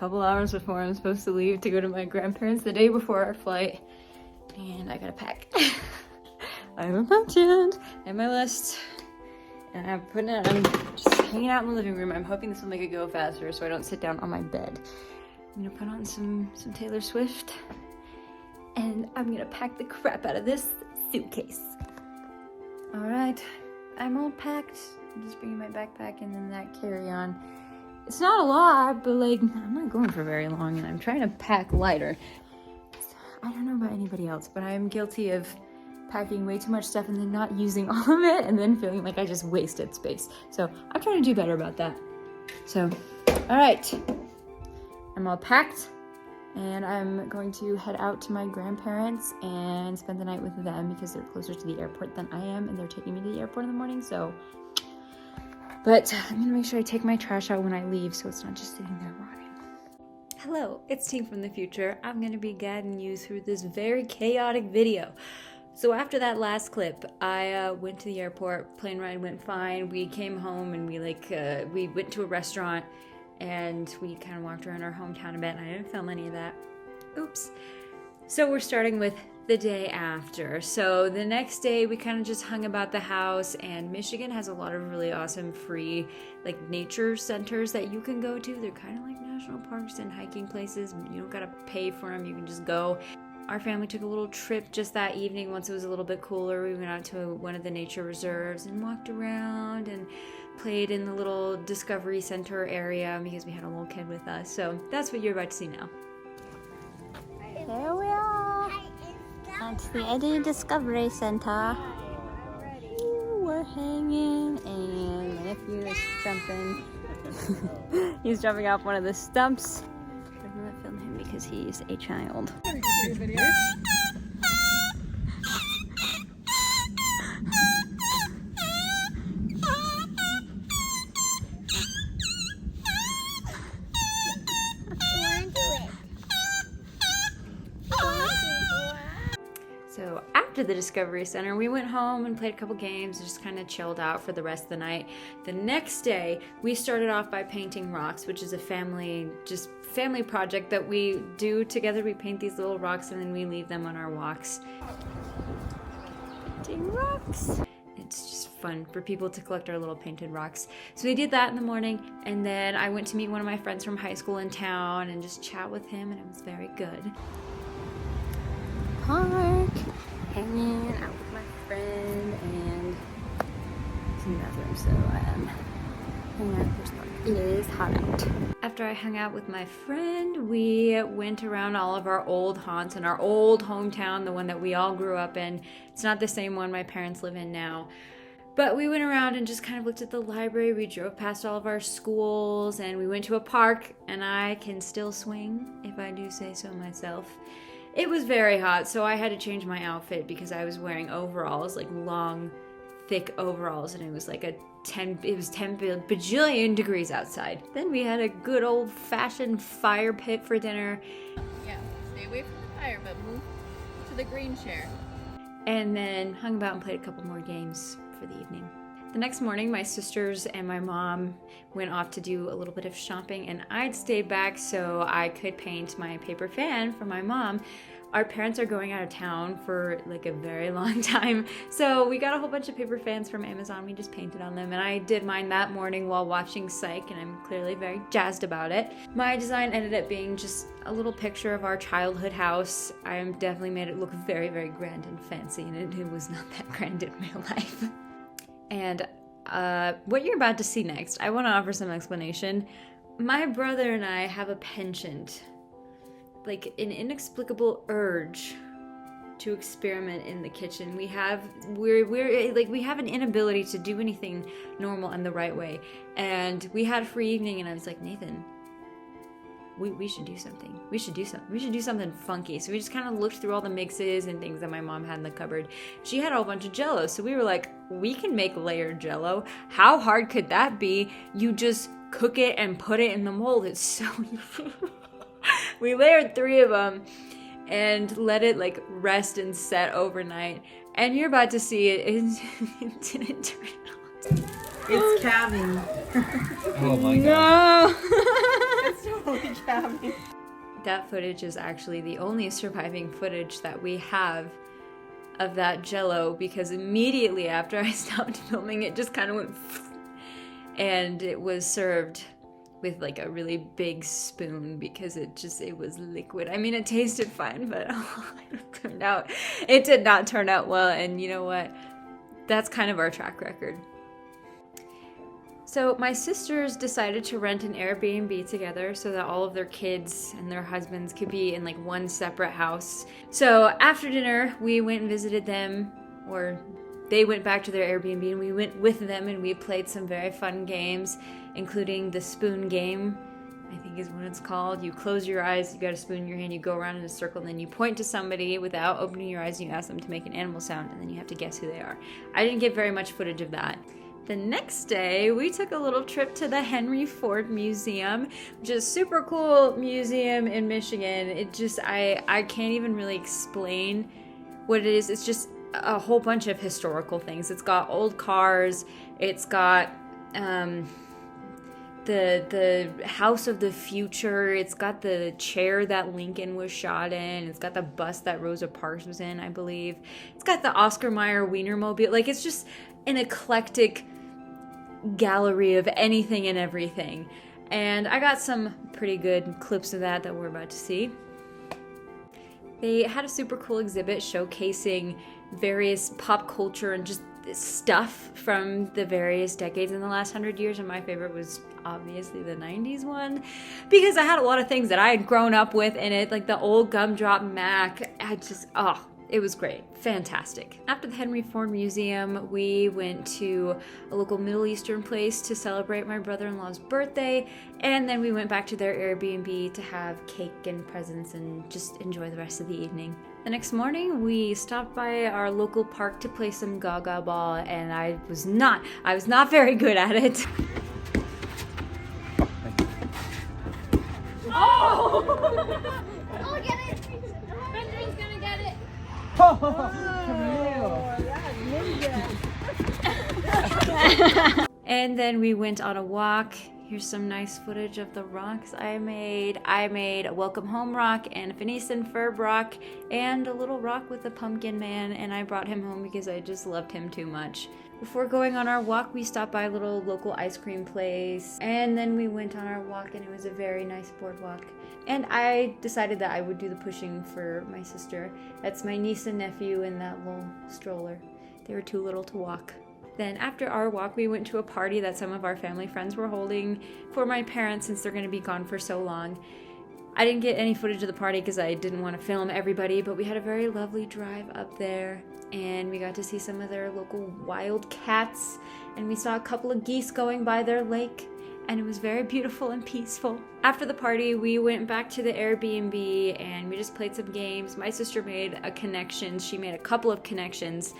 couple hours before I'm supposed to leave to go to my grandparents the day before our flight. And I gotta pack. I haven't packed yet. I have my list. And I'm just hanging out in the living room. I'm hoping this will make it go faster so I don't sit down on my bed. I'm gonna put on some Taylor Swift. And I'm gonna pack the crap out of this suitcase. All right, I'm all packed. I'm just bringing my backpack and then that carry-on. It's not a lot, but like, I'm not going for very long and I'm trying to pack lighter. I don't know about anybody else, but I'm guilty of packing way too much stuff and then not using all of it and then feeling like I just wasted space. So I'm trying to do better about that. So, all right, I'm all packed and I'm going to head out to my grandparents and spend the night with them because they're closer to the airport than I am and they're taking me to the airport in the morning, so. But I'm gonna make sure I take my trash out when I leave so it's not just sitting there rotting. Hello, it's Tink from the future. I'm gonna be guiding you through this very chaotic video. So after that last clip, I went to the airport, plane ride went fine. We came home and we went to a restaurant and we kind of walked around our hometown a bit and I didn't film any of that. Oops. So we're starting with the day after. So the next day we kind of just hung about the house, and Michigan has a lot of really awesome free like nature centers that you can go to. They're kind of like national parks and hiking places. You don't gotta pay for them, you can just go. Our family took a little trip just that evening once it was a little bit cooler. We went out to one of the nature reserves and walked around and played in the little Discovery Center area because we had a little kid with us. So that's what you're about to see now. Here we are at the Eddie Discovery Center. Ooh, we're hanging and my nephew is jumping. He's jumping off one of the stumps. I'm not film him because he's a child. So after the Discovery Center, we went home and played a couple games and just kind of chilled out for the rest of the night. The next day, we started off by painting rocks, which is a family project that we do together. We paint these little rocks and then we leave them on our walks. Painting rocks. It's just fun for people to collect our little painted rocks. So we did that in the morning, and then I went to meet one of my friends from high school in town and just chat with him, and it was very good. Park, hanging out with my friend, and it's in the bathroom, so I am hanging out with park. It is hot out. After I hung out with my friend, we went around all of our old haunts in our old hometown, the one that we all grew up in. It's not the same one my parents live in now. But we went around and just kind of looked at the library. We drove past all of our schools, and we went to a park, and I can still swing, if I do say so myself. It was very hot, so I had to change my outfit because I was wearing overalls, like long, thick overalls, and it was like 10 bajillion degrees outside. Then we had a good old-fashioned fire pit for dinner. Yeah, stay away from the fire, but move to the green chair. And then hung about and played a couple more games for the evening. The next morning, my sisters and my mom went off to do a little bit of shopping, and I'd stayed back so I could paint my paper fan for my mom. Our parents are going out of town for like a very long time, so we got a whole bunch of paper fans from Amazon. We just painted on them, and I did mine that morning while watching Psych, and I'm clearly very jazzed about it. My design ended up being just a little picture of our childhood house. I definitely made it look very, very grand and fancy, and it was not that grand in real life. And what you're about to see next, I want to offer some explanation. My brother and I have a penchant, like an inexplicable urge to experiment in the kitchen. We have an inability to do anything normal and the right way. And we had a free evening, and I was like, Nathan, we should do something. We should do something funky. So we just kind of looked through all the mixes and things that my mom had in the cupboard. She had a whole bunch of Jell-O, so we were like, we can make layered Jell-O. How hard could that be? You just cook it and put it in the mold. It's so easy. We layered 3 of them and let it like rest and set overnight. And you're about to see it. It didn't turn on. It's calving. Oh my god. It's totally Holy Gabby. That footage is actually the only surviving footage that we have of that Jell-O, because immediately after I stopped filming, it just kind of went and it was served with like a really big spoon because it was liquid. I mean, it tasted fine, but it did not turn out well. And you know what? That's kind of our track record. So my sisters decided to rent an Airbnb together so that all of their kids and their husbands could be in like one separate house. So after dinner, we went and visited them, or they went back to their Airbnb and we went with them and we played some very fun games, including the spoon game, I think is what it's called. You close your eyes, you got a spoon in your hand, you go around in a circle, and then you point to somebody without opening your eyes and you ask them to make an animal sound, and then you have to guess who they are. I didn't get very much footage of that. The next day, we took a little trip to the Henry Ford Museum, which is a super cool museum in Michigan. It just, I can't even really explain what it is. It's just a whole bunch of historical things. It's got old cars, it's got the House of the Future, it's got the chair that Lincoln was shot in, it's got the bus that Rosa Parks was in, I believe. It's got the Oscar Mayer Wienermobile. Like, it's just an eclectic gallery of anything and everything. And I got some pretty good clips of that we're about to see. They had a super cool exhibit showcasing various pop culture and just stuff from the various decades in the last 100 years, and my favorite was obviously the 90s one, because I had a lot of things that I had grown up with in it, like the old Gumdrop Mac. It was great. Fantastic. After the Henry Ford Museum, we went to a local Middle Eastern place to celebrate my brother-in-law's birthday, and then we went back to their Airbnb to have cake and presents and just enjoy the rest of the evening. The next morning, we stopped by our local park to play some Gaga Ball, and I was not very good at it. Oh! Oh, get it! Benjamin's gonna get it! And then we went on a walk. Here's some nice footage of the rocks I made. I made a welcome home rock and a Phoenician fir rock and a little rock with a pumpkin man, and I brought him home because I just loved him too much. Before going on our walk, we stopped by a little local ice cream place, and then we went on our walk, and it was a very nice boardwalk. And I decided that I would do the pushing for my sister. That's my niece and nephew in that little stroller. They were too little to walk. Then after our walk, we went to a party that some of our family friends were holding for my parents since they're going to be gone for so long. I didn't get any footage of the party because I didn't want to film everybody, but we had a very lovely drive up there, and we got to see some of their local wild cats, and we saw a couple of geese going by their lake, and it was very beautiful and peaceful. After the party, we went back to the Airbnb and we just played some games. My sister made a connection. She made a couple of connections,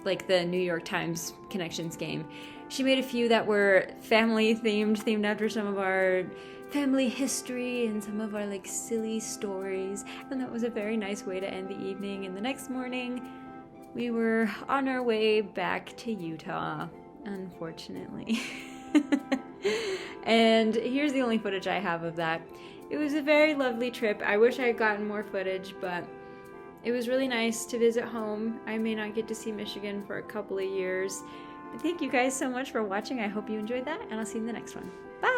like the New York Times connections game. She made a few that were family themed after some of our family history and some of our like silly stories, and that was a very nice way to end the evening. And the next morning we were on our way back to Utah, unfortunately. And here's the only footage I have of that. It was a very lovely trip. I wish I had gotten more footage, but it was really nice to visit home. I may not get to see Michigan for a couple of years. But thank you guys so much for watching. I hope you enjoyed that, and I'll see you in the next one. Bye!